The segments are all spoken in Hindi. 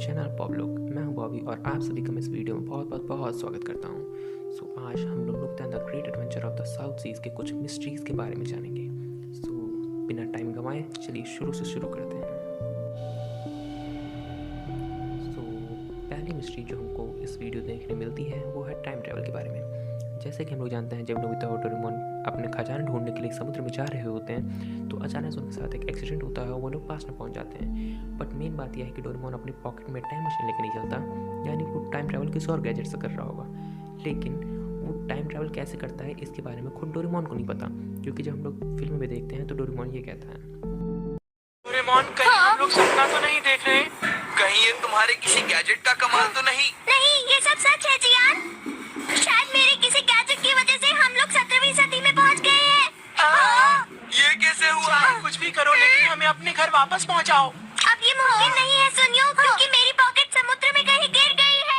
चैनल पॉब्लुक। मैं हूं बॉबी और आप सभी का मैं इस वीडियो में बहुत स्वागत करता हूं। आज हम लोग the great adventure of the south seas के कुछ मिस्ट्रीज़ के बारे में जानेंगे। बिना टाइम गंवाए चलिए शुरू करते हैं। पहली मिस्ट्री जो हमको इस वीडियो देखने मिलती है वो है टाइम ट्रैवल के बारे में। जैसे कि हम लोग जानते हैं, जब नोबिता और डोरेमोन अपने खजाना ढूंढने के लिए समुद्र में जा रहे होते हैं तो अचानक से उनके साथ एक एक्सीडेंट होता है और वो लोग पास में पहुंच जाते हैं। बट मेन बात यह है कि डोरेमोन अपनी पॉकेट में टाइम मशीन लेकर नहीं चलता, यानी वो टाइम ट्रैवल किसी और गैजेट से कर रहा होगा। लेकिन वो टाइम ट्रैवल कैसे करता है इसके बारे में खुद डोरेमोन को नहीं पता, क्योंकि जब हम लोग फिल्म में देखते हैं तो डोरेमोन ये कहता है, डोरेमोन कहीं हम लोग सपना तो नहीं देख रहे? कहीं ये तुम्हारे किसी गैजेट का कमाल तो नहीं? नहीं, ये सब सच है जियान। शायद मेरे किसी गैजेट की वजह से हम लोग 17वीं सदी में पहुंच गए हैं। ये कैसे हुआ? कुछ भी करो लेकिन हमें अपने घर वापस पहुंचाओ। अब ये मुमकिन नहीं है सुनियो, क्योंकि मेरी पॉकेट समुद्र में कहीं गिर गई है।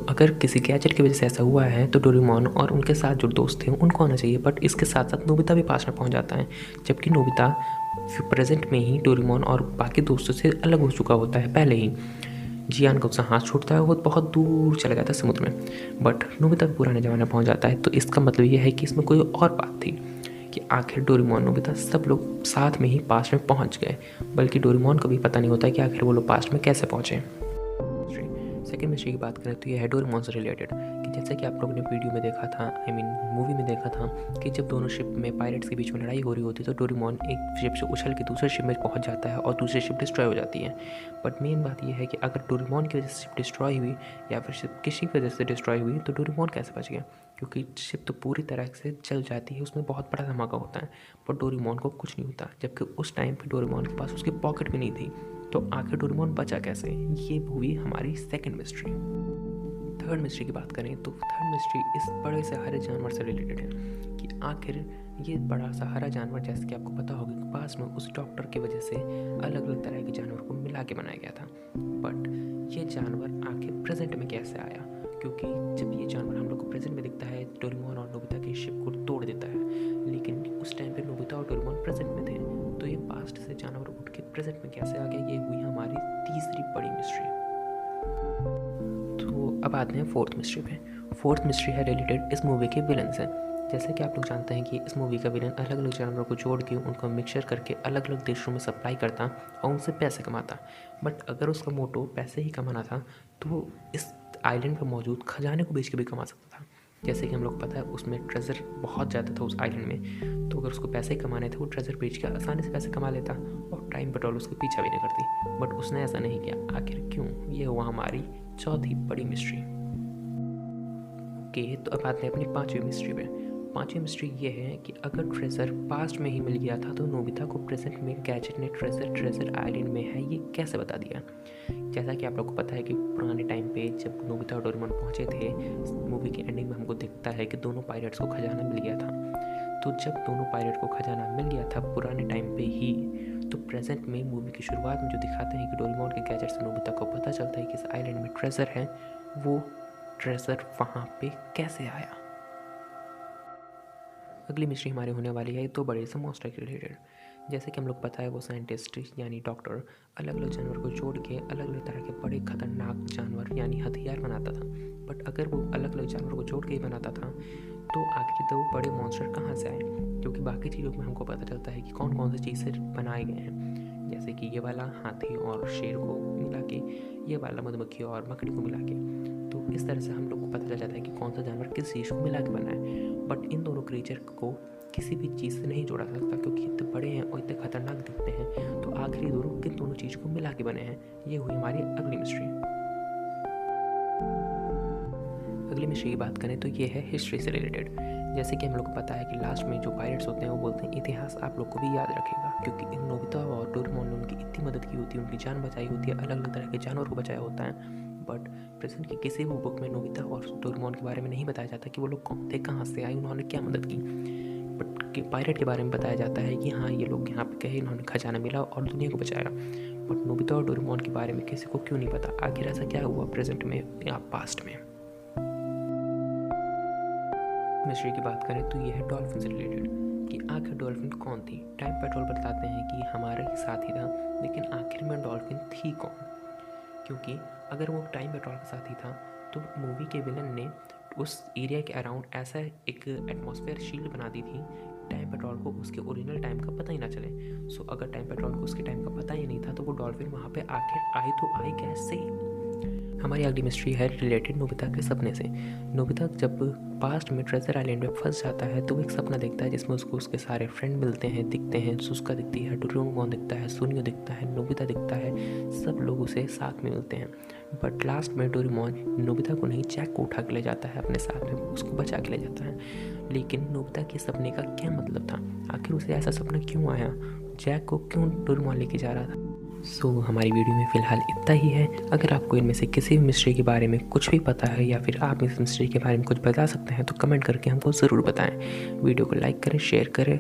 अगर किसी गैजेट की वजह से ऐसा हुआ है तो डोरेमोन और उनके साथ जो दोस्त थे उनको आना चाहिए, बट इसके साथ साथ नोबिता भी पास में पहुंच जाता है। जबकि नोबिता प्रेजेंट में ही डोरेमोन और बाकी दोस्तों से अलग हो चुका होता है पहले ही। जियान का उसका हाथ छूटता है, वो बहुत दूर चला जाता है समुद्र में, बट नोबिता पुराने ज़माने पहुंच जाता है। तो इसका मतलब ये है कि इसमें कोई और बात थी कि आखिर डोरेमोन नोबिता सब लोग साथ में ही पास में पहुंच गए, बल्कि डोरेमोन को भी पता नहीं होता कि आखिर वो लोग पास में कैसे पहुंचे। सेकेंड मिस्ट्री की बात करें तो ये है डोरेमोन से रिलेटेड, कि जैसे कि आप लोगों ने वीडियो में देखा था, मूवी में देखा था कि जब दोनों शिप में पायरेट्स के बीच में लड़ाई हो रही होती है तो डोरेमोन एक शिप से उछल के दूसरे शिप में पहुंच जाता है और दूसरी शिप डिस्ट्रॉय हो जाती है। बट मेन बात यह है कि अगर डोरेमोन की वजह से शिप डिस्ट्रॉय हुई या फिर शिप किसी वजह से डिस्ट्रॉय हुई तो डोरेमोन कैसे बच गया, क्योंकि शिप तो पूरी तरह से जल जाती है, उसमें बहुत बड़ा धमाका होता है, पर डोरेमोन को कुछ नहीं होता। जबकि उस टाइम पर डोरेमोन के पास उसकी पॉकेट भी नहीं थी, तो आखिर डोरेमोन बचा कैसे? ये हुई हमारी सेकेंड मिस्ट्री। थर्ड मिस्ट्री की बात करें तो थर्ड मिस्ट्री इस बड़े से हरे जानवर से रिलेटेड है कि आखिर ये बड़ा सा हरा जानवर, जैसे कि आपको पता होगा कि पास में उस डॉक्टर की वजह से अलग अलग तरह के जानवर को मिला के बनाया गया था। बट ये जानवर आखिर प्रेजेंट में कैसे आया? क्योंकि जब ये जानवर हम लोग को प्रेजेंट में दिखता है, डोरेमोन और नोबिता की शिप को तोड़ देता है, लेकिन उस टाइम पे नोबिता और डोरेमोन प्रेजेंट में थे, तो ये पास्ट से जानवर उठ के प्रेजेंट में कैसे आ गया? ये हुई हमारी तीसरी बड़ी मिस्ट्री। अब आते हैं फोर्थ मिस्ट्री पे। फोर्थ मिस्ट्री है रिलेटेड इस मूवी के विलन से। जैसे कि आप लोग जानते हैं कि इस मूवी का विलन अलग अलग जानवरों को जोड़ के उनको मिक्सचर करके अलग अलग देशों में सप्लाई करता और उनसे पैसे कमाता। बट अगर उसका मोटो पैसे ही कमाना था तो वो इस आइलैंड पर मौजूद खजाने को बेच के भी कमा सकता था। जैसे कि हम लोग पता है उसमें ट्रेजर बहुत ज़्यादा था उस आइलैंड में, तो अगर उसको पैसे कमाने थे वो ट्रेजर बेच के आसानी से पैसे कमा लेता और टाइम पेट्रोल उसके पीछा भी नहीं करती। बट उसने ऐसा नहीं किया। आखिर क्यों? ये हुआ हमारी चौथी बड़ी मिस्ट्री। ओके, तो अब आते हैं अपनी पांचवी मिस्ट्री पे। पांचवी मिस्ट्री ये है कि अगर ट्रेजर पास्ट में ही मिल गया था तो नोबिता को प्रेजेंट में गैजेट ने ट्रेजर आइलैंड में है ये कैसे बता दिया? जैसा कि आप लोग को पता है कि पुराने टाइम पे जब नोबिता और डोरेमोन पहुंचे थे, मूवी के एंडिंग में हमको दिखता है कि दोनों पायरेट्स को खजाना मिल गया था। तो जब दोनों पायरेट को खजाना मिल गया था पुराने टाइम पे ही, तो प्रेजेंट में मूवी की शुरुआत में जो दिखाते हैं कि डोरेमोन के गैजेट से नोबिता को पता चलता है कि इस आइलैंड में ट्रेजर है, वो ट्रेजर वहाँ पे कैसे आया? अगली मिस्ट्री हमारी होने वाली है तो बड़े से मॉन्स्टर के रिलेटेड। जैसे कि हम लोग पता है वो साइंटिस्ट यानी डॉक्टर अलग अलग जानवर को जोड़ के अलग अलग तरह के बड़े खतरनाक जानवर यानी हथियार बनाता था। बट अगर वो अलग अलग जानवर को जोड़ के ही बनाता था तो आखिर तो वो बड़े मॉन्स्टर कहाँ से आए? क्योंकि बाकी चीज़ों में हमको पता चलता है कि कौन कौन सी चीज़ें बनाए गए हैं, जैसे कि ये वाला हाथी और शेर को मिला के, ये वाला मधुमक्खी और मकड़ी को मिला के। तो इस तरह से हम लोग को पता चल जाता है कि कौन सा जानवर किस चीज़ को मिला के बना है। बट इन दोनों क्रीचर को किसी भी चीज़ से नहीं जोड़ा सकता, क्योंकि इतने बड़े हैं और इतने खतरनाक दिखते हैं, तो आखिरी दोनों किन दोनों चीज़ को मिला के बने हैं? ये हुई हमारी अगली मिस्ट्री। अगली मिस्ट्री की बात करें तो ये है हिस्ट्री से रिलेटेड। जैसे कि हम लोग को पता है कि लास्ट में जो पायरेट्स होते हैं वो बोलते हैं इतिहास आप लोग को भी याद रखेगा, क्योंकि इन नोबिता और डोरेमोन ने उनकी इतनी मदद की होती है, उनकी जान बचाई होती है, अलग अलग तरह के जानवर को बचाया होता है। बट प्रेजेंट की किसी भी बुक में नोबिता और डोरेमोन के बारे में नहीं बताया जाता कि वो लोग कौन थे, कहाँ से आए, उन्होंने क्या मदद की। बट पायरेट के बारे में बताया जाता है कि हाँ ये लोग यहाँ पे गए, इन्होंने खजाना मिला और दुनिया को बचाया। बट नोबिता और डोरेमोन के बारे में किसी को क्यों नहीं पता? आखिर ऐसा क्या हुआ प्रेजेंट में या पास्ट में? मिस्ट्री की बात करें तो ये है डॉल्फिन से रिलेटेड कि आखिर डॉल्फिन कौन थी? टाइम पेट्रोल बताते हैं कि हमारा ही साथी था, लेकिन आखिर में डॉल्फिन थी कौन? क्योंकि अगर वो टाइम पेट्रोल के साथ ही था तो मूवी के विलन ने उस एरिया के अराउंड ऐसा एक एटमॉस्फेयर शील्ड बना दी थी टाइम पेट्रोल को उसके ओरिजिनल टाइम का पता ही ना चले। सो अगर टाइम पेट्रोल को उसके टाइम का पता ही नहीं था तो वो डॉल्फिन वहाँ पे आखिर आई तो आई कैसे। हमारी अगली मिस्ट्री है रिलेटेड नोबिता के सपने से। नोबिता जब पास्ट में ट्रेजर आइलैंड में फंस जाता है तो वो एक सपना देखता है जिसमें उसको उसके सारे फ्रेंड मिलते हैं, दिखते हैं। सुस्का दिखती है, डोरेमोन दिखता है, सुनियो दिखता है, नोबिता दिखता है, सब लोग उसे साथ में मिलते हैं। बट लास्ट में डोरेमोन नोबिता को नहीं जैक को उठा के ले जाता है अपने साथ में, उसको बचा के ले जाता है। लेकिन नोबिता के सपने का क्या मतलब था, आखिर उसे ऐसा सपना क्यों आया, जैक को क्यों डोरेमोन लेके जा रहा था। सो हमारी वीडियो में फ़िलहाल इतना ही है। अगर आपको इनमें से किसी भी मिस्ट्री के बारे में कुछ भी पता है या फिर आप इस मिस्ट्री के बारे में कुछ बता सकते हैं तो कमेंट करके हमको ज़रूर बताएं। वीडियो को लाइक करें, शेयर करें,